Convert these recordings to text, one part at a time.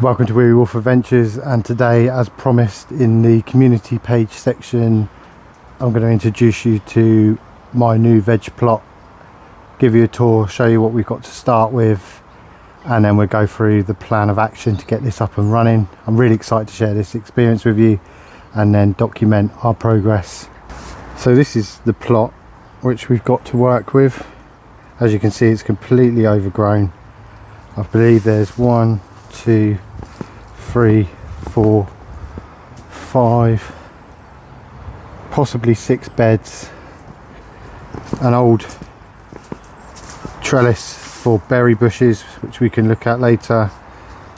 Welcome to Weary Wolf Adventures, and today, as promised in the community page section, I'm going to introduce you to my new veg plot, give you a tour, show you what we've got to start with, and then we'll go through the plan of action to get this up and running. I'm really excited to share this experience with you and then document our progress. So this is the plot which we've got to work with. As you can see, it's completely overgrown. I believe there's 1, 2, 3, 4, 5, possibly 6 beds, an old trellis for berry bushes which we can look at later.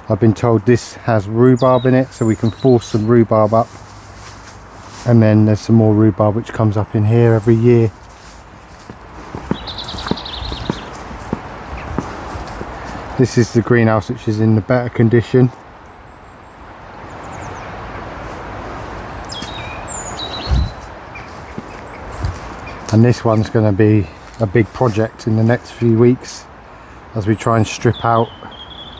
I've been told this has rhubarb in it, so we can force some rhubarb up, and then there's some more rhubarb which comes up in here every year. This is the greenhouse, which is in the better condition. And this one's going to be a big project in the next few weeks as we try and strip out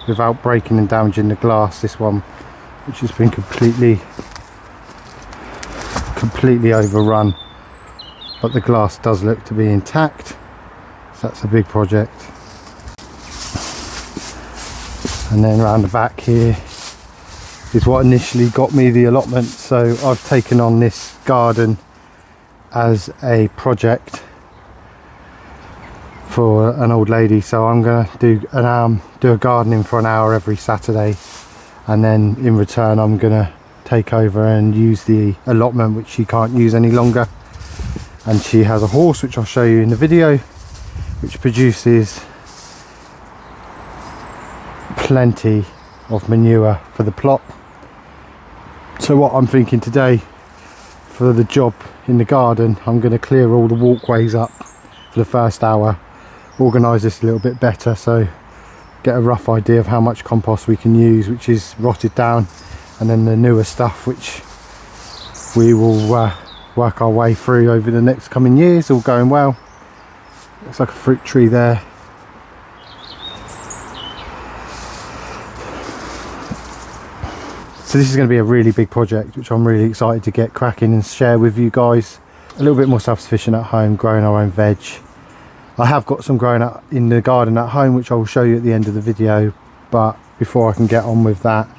without breaking and damaging the glass. This one, which has been completely overrun, but the glass does look to be intact, so that's a big project. And then round the back here is what initially got me the allotment. So I've taken on this garden as a project for an old lady, so I'm going to do a gardening for an hour every Saturday, and then in return I'm going to take over and use the allotment which she can't use any longer. And she has a horse which I'll show you in the video, which produces plenty of manure for the plot. So what I'm thinking today for the job in the garden, I'm going to clear all the walkways up for the first hour, organise this a little bit better, so get a rough idea of how much compost we can use which is rotted down, and then the newer stuff which we will work our way through over the next coming years, all going well. Looks like a fruit tree there. So this is going to be a really big project which I'm really excited to get cracking and share with you guys. A little bit more self-sufficient at home, growing our own veg. I have got some growing up in the garden at home which I will show you at the end of the video, but before I can get on with that,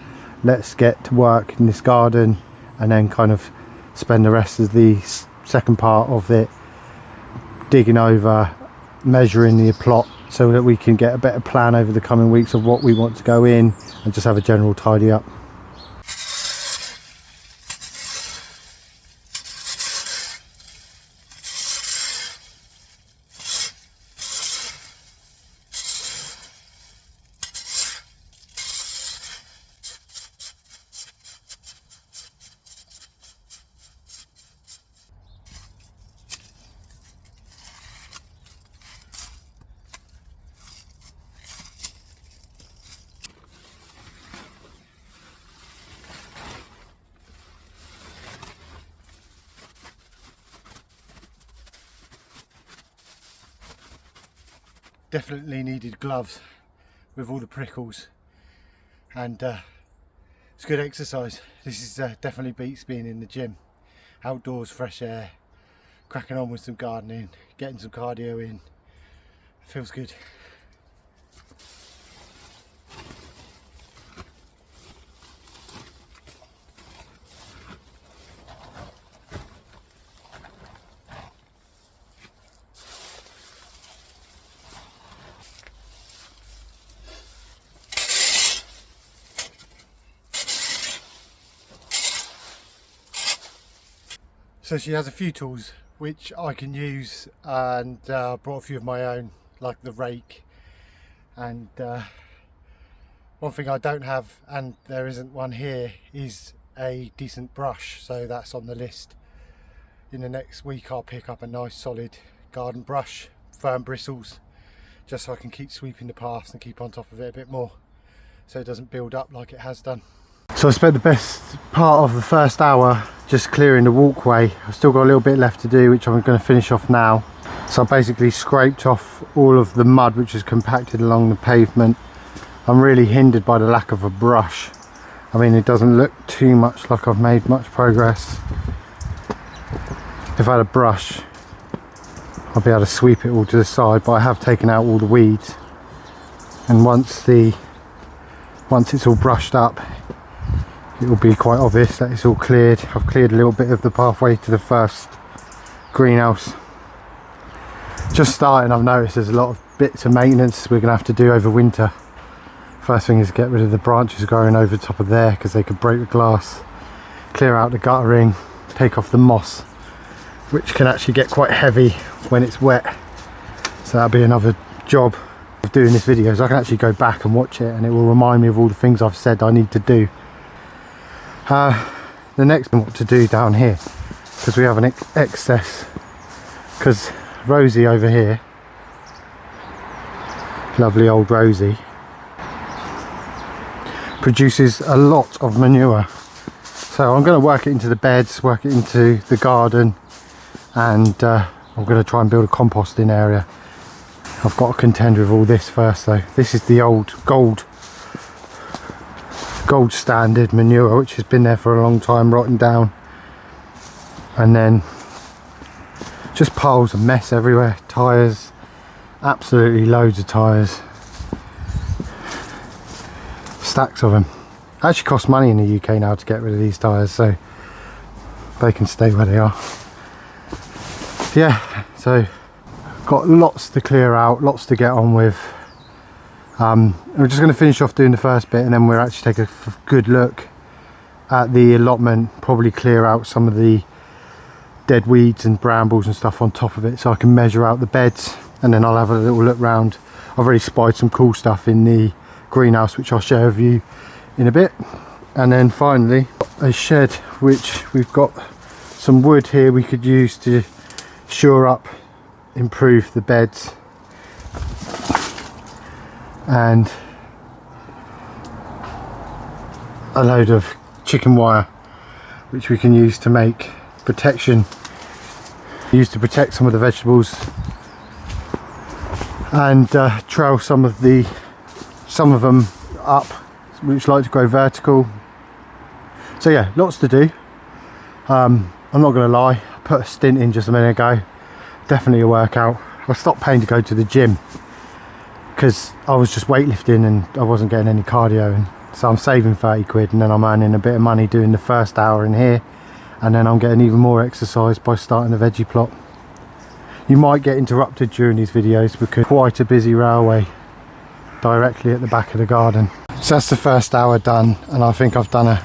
let's get to work in this garden and then kind of spend the rest of the second part of it digging over, measuring the plot, so that we can get a better plan over the coming weeks of what we want to go in, and just have a general tidy up. Definitely needed gloves with all the prickles, and it's good exercise. This is definitely beats being in the gym. Outdoors, fresh air, cracking on with some gardening, getting some cardio in. Feels good. So she has a few tools which I can use, and brought a few of my own, like the rake, and one thing I don't have, and there isn't one here, is a decent brush, so that's on the list. In the next week I'll pick up a nice solid garden brush, firm bristles, just so I can keep sweeping the paths and keep on top of it a bit more, so it doesn't build up like it has done. So I spent the best part of the first hour just clearing the walkway. I've still got a little bit left to do, which I'm going to finish off now. So I basically scraped off all of the mud which is compacted along the pavement, I'm really hindered by the lack of a brush. I mean, it doesn't look too much like I've made much progress. If I had a brush, I'll be able to sweep it all to the side, but I have taken out all the weeds, and once it's all brushed up, it will be quite obvious that it's all cleared. I've cleared a little bit of the pathway to the first greenhouse. Just starting, I've noticed there's a lot of bits of maintenance we're going to have to do over winter. First thing is get rid of the branches growing over top of there, because they could break the glass, clear out the guttering, take off the moss, which can actually get quite heavy when it's wet. So that'll be another job of doing this video, so I can actually go back and watch it, and it will remind me of all the things I've said I need to do. The next thing what to do down here, because we have an excess, because Rosie over here, lovely old Rosie, produces a lot of manure. So I'm going to work it into the beds, work it into the garden, and I'm going to try and build a composting area. I've got to contend with all this first though. This is the old gold standard manure, which has been there for a long time, rotting down, and then just piles of mess everywhere. Tyres, absolutely loads of tyres, stacks of them. It actually costs money in the UK now to get rid of these tyres, so they can stay where they are. Yeah, so got lots to clear out, lots to get on with. We're just going to finish off doing the first bit, and then we'll actually take a good look at the allotment, probably clear out some of the dead weeds and brambles and stuff on top of it, so I can measure out the beds, and then I'll have a little look round. I've already spied some cool stuff in the greenhouse, which I'll share with you in a bit. And then finally a shed, which we've got some wood here we could use to shore up, improve the beds, and a load of chicken wire which we can use to make protection, used to protect some of the vegetables, and trail some of them up, which like to grow vertical. So yeah, lots to do. I'm not gonna lie, I put a stint in just a minute ago, definitely a workout. I stopped paying to go to the gym because I was just weightlifting and I wasn't getting any cardio, and so I'm saving 30 quid, and then I'm earning a bit of money doing the first hour in here, and then I'm getting even more exercise by starting a veggie plot. You might get interrupted during these videos because quite a busy railway directly at the back of the garden. So that's the first hour done, and I think I've done a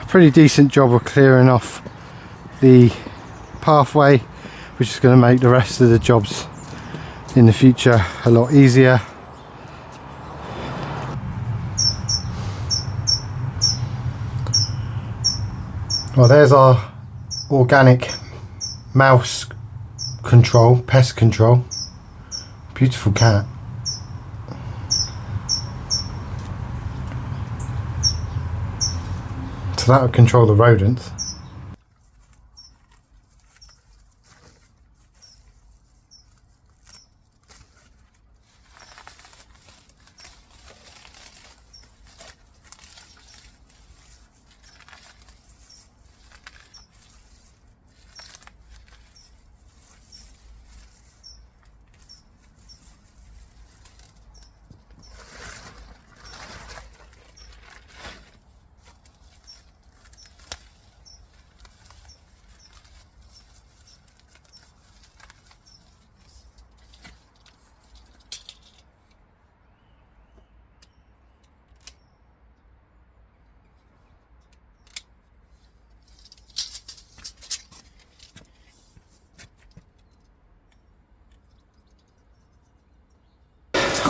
pretty decent job of clearing off the pathway, which is going to make the rest of the jobs in the future a lot easier. Well, there's our organic mouse control, pest control. Beautiful cat. So that would control the rodents.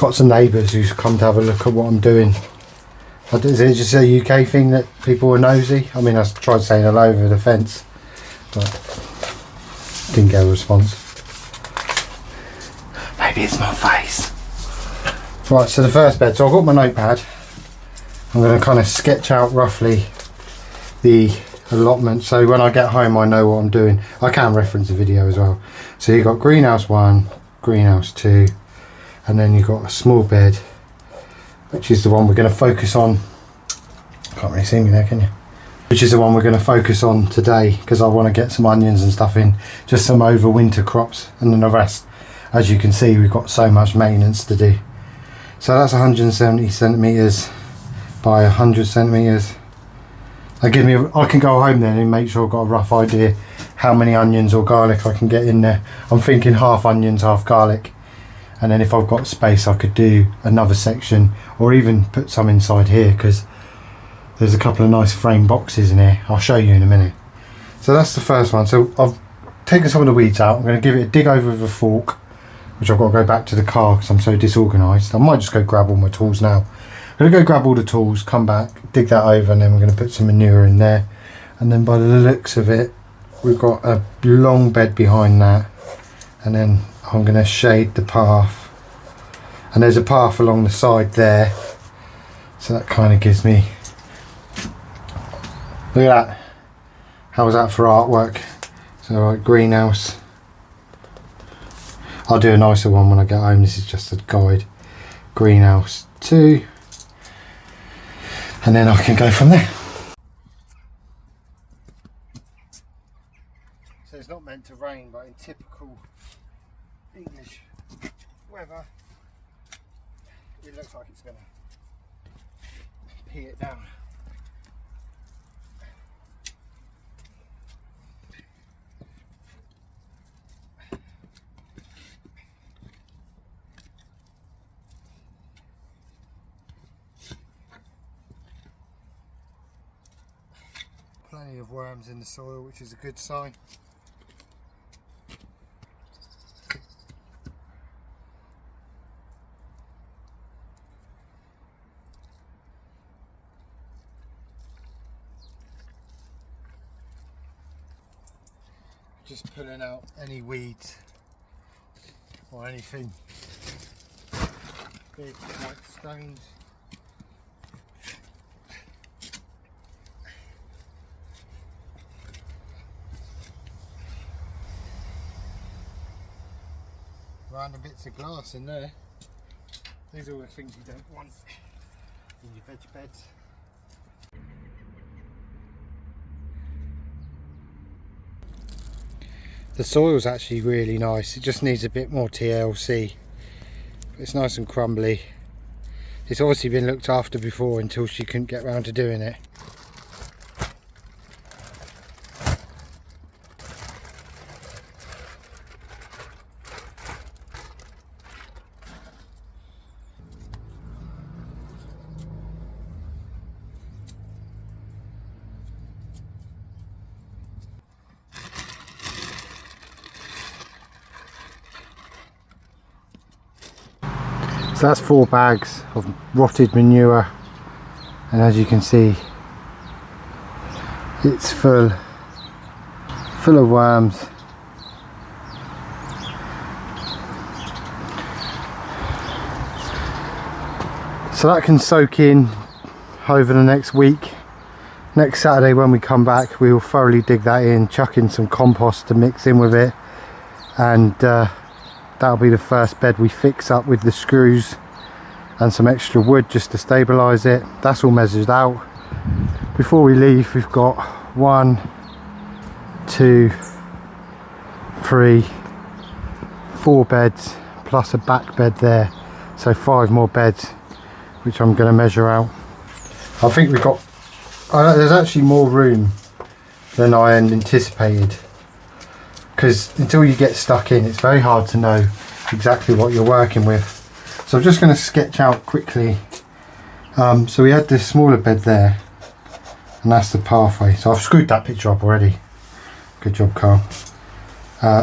Got some neighbours who's come to have a look at what I'm doing. Is it just a UK thing that people are nosy? I mean, I tried saying hello over the fence, but didn't get a response. Maybe it's my face. Right, so the first bed. So I've got my notepad. I'm going to kind of sketch out roughly the allotment, so when I get home I know what I'm doing. I can reference the video as well. So you've got greenhouse 1, greenhouse 2, and then you've got a small bed, which is the one we're going to focus on. Can't really see me there, can you? Which is the one we're going to focus on today, because I want to get some onions and stuff in, just some overwinter crops, and then the rest, as you can see, we've got so much maintenance to do. So that's 170 centimeters by 100 centimeters. That gives me I can go home then and make sure I've got a rough idea how many onions or garlic I can get in there. I'm thinking half onions, half garlic, and then if I've got space I could do another section, or even put some inside here, because there's a couple of nice frame boxes in here. I'll show you in a minute. So that's the first one. So I've taken some of the weeds out. I'm going to give it a dig over with a fork, which I've got to go back to the car because I'm so disorganised. I might just go grab all my tools now. I'm going to go grab all the tools, come back, dig that over, and then we're going to put some manure in there. And then by the looks of it, we've got a long bed behind that, and then I'm going to shade the path, and there's a path along the side there, so that kind of gives me, look at that, how was that for artwork? So like greenhouse, I'll do a nicer one when I get home, this is just a guide. Greenhouse 2, and then I can go from there. So it's not meant to rain, but in typical English weather, it looks like it's going to pee it down. Plenty of worms in the soil, which is a good sign. Just pulling out any weeds or anything big like stones. Random bits of glass in there. These are all the things you don't want in your veg beds. The soil's actually really nice, it just needs a bit more TLC. It's nice and crumbly. It's obviously been looked after before until she couldn't get round to doing it. So that's 4 bags of rotted manure, and as you can see it's full of worms. So that can soak in over the next week. Next Saturday when we come back we will thoroughly dig that in, chuck in some compost to mix in with it, and that'll be the first bed we fix up with the screws and some extra wood just to stabilise it. That's all measured out. Before we leave we've got 1, 2, 3, 4 beds plus a back bed there, so 5 more beds which I'm going to measure out. I think we've got there's actually more room than I had anticipated, because until you get stuck in it's very hard to know exactly what you're working with. So I'm just going to sketch out quickly. So we had this smaller bed there, and that's the pathway. So I've screwed that picture up already. Good job, Carl.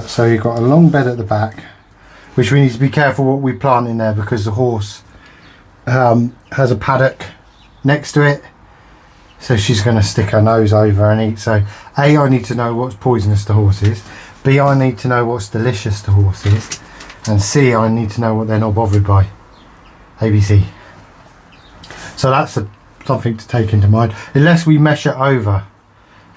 So you've got a long bed at the back, which we need to be careful what we plant in there, because the horse has a paddock next to it, so she's going to stick her nose over and eat. So A, I need to know what's poisonous to horses, B, I need to know what's delicious to horses, and C, I need to know what they're not bothered by. ABC. So that's something to take into mind, unless we mesh it over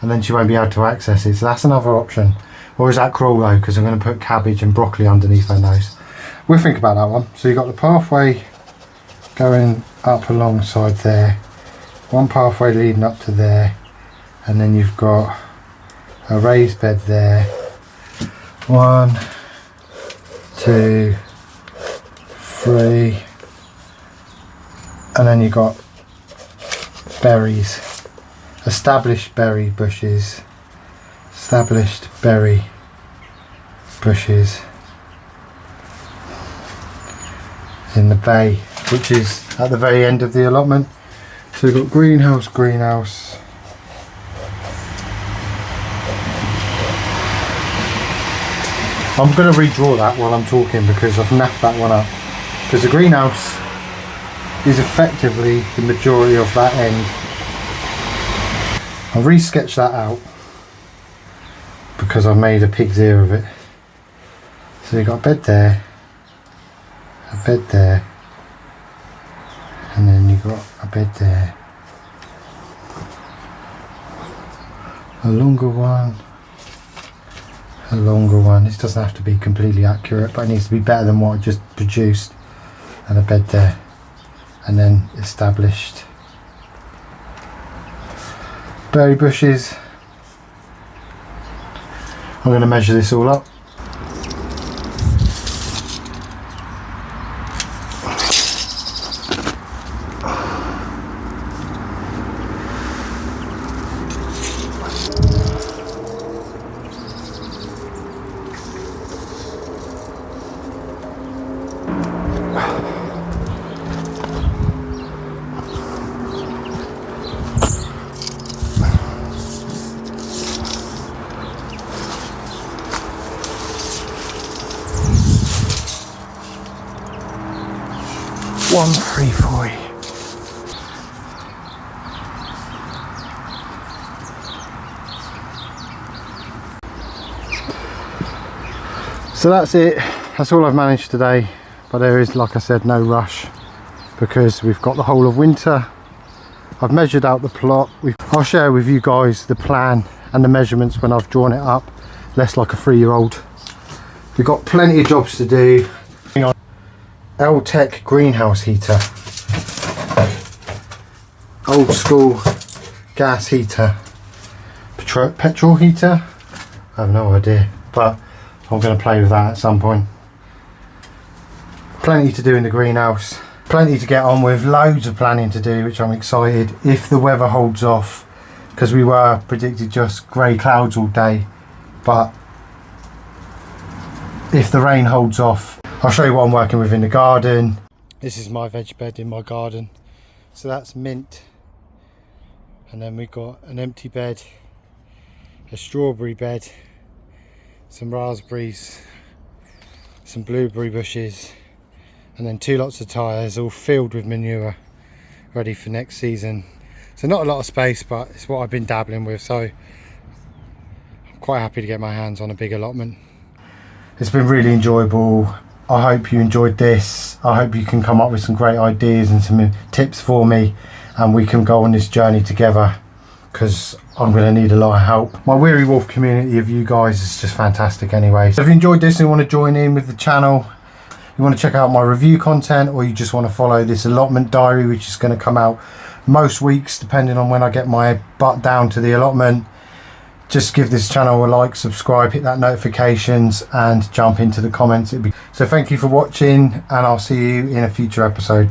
and then she won't be able to access it. So that's another option. Or is that cruel though, because I'm going to put cabbage and broccoli underneath her nose. We'll think about that one. So you've got the pathway going up alongside there, one pathway leading up to there, and then you've got a raised bed there. 1, 2, 3, and then you've got berries, established berry bushes, in the bay, which is at the very end of the allotment. So we've got greenhouse. I'm going to redraw that while I'm talking because I've naffed that one up, because the greenhouse is effectively the majority of that end. I'll re-sketch that out because I've made a pig's ear of it. So you've got a bed there, and then you've got a bed there, a longer one. This doesn't have to be completely accurate, but it needs to be better than what I just produced, and a bed there, and then established berry bushes. I'm going to measure this all up. One, 3, 4. So that's it. That's all I've managed today. But there is, like I said, no rush because we've got the whole of winter. I've measured out the plot. I'll share with you guys the plan and the measurements when I've drawn it up, less like a 3-year-old. We've got plenty of jobs to do. L-Tech greenhouse heater, old school gas heater, petrol heater, I have no idea, but I'm going to play with that at some point. Plenty to do in the greenhouse, plenty to get on with, loads of planning to do, which I'm excited if the weather holds off, because we were predicted just grey clouds all day, but if the rain holds off, I'll show you what I'm working with in the garden. This is my veg bed in my garden. So that's mint. And then we've got an empty bed, a strawberry bed, some raspberries, some blueberry bushes, and then 2 lots of tyres all filled with manure, ready for next season. So not a lot of space, but it's what I've been dabbling with. So I'm quite happy to get my hands on a big allotment. It's been really enjoyable. I hope you enjoyed this. I hope you can come up with some great ideas and some tips for me, and we can go on this journey together, because I'm going to need a lot of help. My Weary Wolf community of you guys is just fantastic anyway. So if you enjoyed this and you want to join in with the channel, you want to check out my review content, or you just want to follow this allotment diary, which is going to come out most weeks depending on when I get my butt down to the allotment, just give this channel a like, subscribe, hit that notifications, and jump into the comments. So thank you for watching, and I'll see you in a future episode.